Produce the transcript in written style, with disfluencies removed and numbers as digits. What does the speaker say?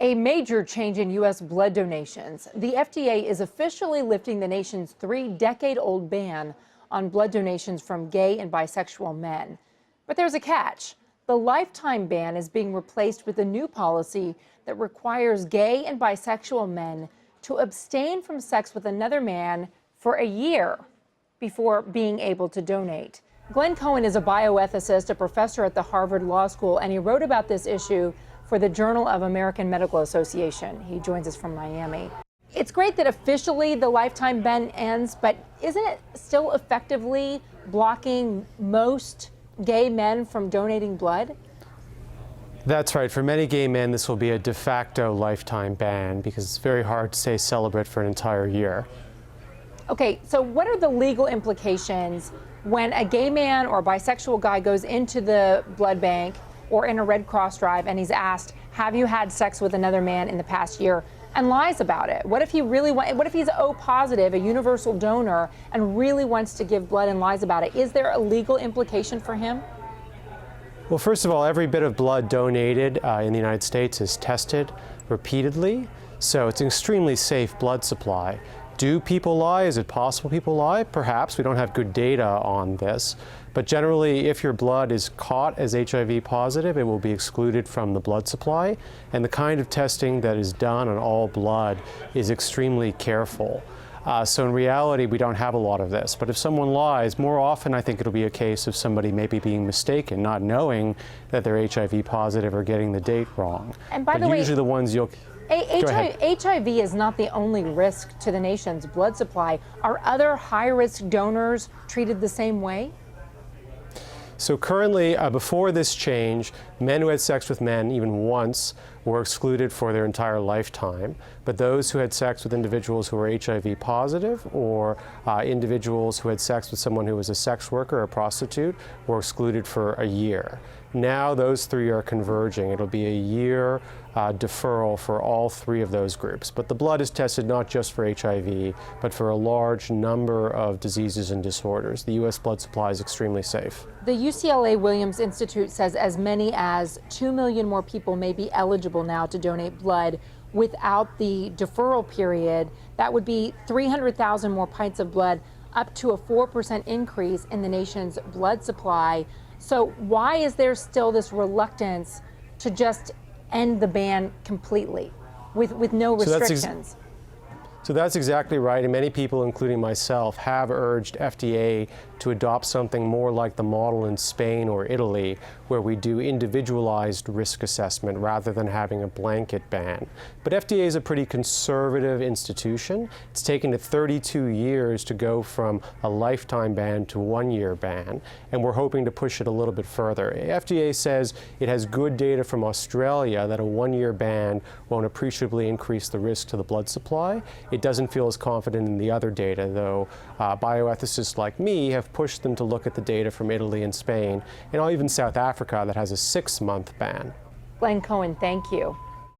A major change in U.S. blood donations. The FDA is officially lifting the nation's three-decade-old ban on blood donations from gay and bisexual men. But there's a catch. The lifetime ban is being replaced with a new policy that requires gay and bisexual men to abstain from sex with another man for a year before being able to donate. Glenn Cohen is a bioethicist, a professor at the Harvard Law School, and he wrote about this issue for the Journal of American Medical Association. He joins us from Miami. It's great that officially the lifetime ban ends, but isn't it still effectively blocking most gay men from donating blood? That's right. For many gay men, this will be a de facto lifetime ban because it's very hard to stay celibate for an entire year. Okay, so what are the legal implications when a gay man or a bisexual guy goes into the blood bank or in a Red Cross drive and he's asked, have you had sex with another man in the past year, and lies about it? What if he really what if he's O positive, a universal donor, and really wants to give blood and lies about it? Is there a legal implication for him? Well, first of all, every bit of blood donated in the United States is tested repeatedly, so it's an extremely safe blood supply. Do people lie? Is it possible people lie? Perhaps. We don't have good data on this. But generally, if your blood is caught as HIV positive, it will be excluded from the blood supply. And the kind of testing that is done on all blood is extremely careful. So in reality, we don't have a lot of this. But if someone lies, more often I think it'll be a case of somebody maybe being mistaken, not knowing that they're HIV positive or getting the date wrong. And by the way, usually the ones you'll... HIV is not the only risk to the nation's blood supply. Are other high-risk donors treated the same way? So currently, before this change, men who had sex with men even once were excluded for their entire lifetime. But those who had sex with individuals who were HIV positive or individuals who had sex with someone who was a sex worker or a prostitute were excluded for a year. Now those three are converging. It'll be a year deferral for all three of those groups. But the blood is tested not just for HIV, but for a large number of diseases and disorders. The U.S. blood supply is extremely safe. The UCLA Williams Institute says as many as 2 million more people may be eligible now to donate blood without the deferral period. That would be 300,000 more pints of blood, up to a 4% increase in the nation's blood supply. So why is there still this reluctance to just end the ban completely with no restrictions? So that's exactly right, and many people, including myself, have urged FDA to adopt something more like the model in Spain or Italy, where we do individualized risk assessment rather than having a blanket ban. But FDA is a pretty conservative institution. It's taken it 32 years to go from a lifetime ban to a one-year ban, and we're hoping to push it a little bit further. FDA says it has good data from Australia that a one-year ban won't appreciably increase the risk to the blood supply. It doesn't feel as confident in the other data, though bioethicists like me have pushed them to look at the data from Italy and Spain, and even South Africa that has a 6-month ban. Glenn Cohen, thank you.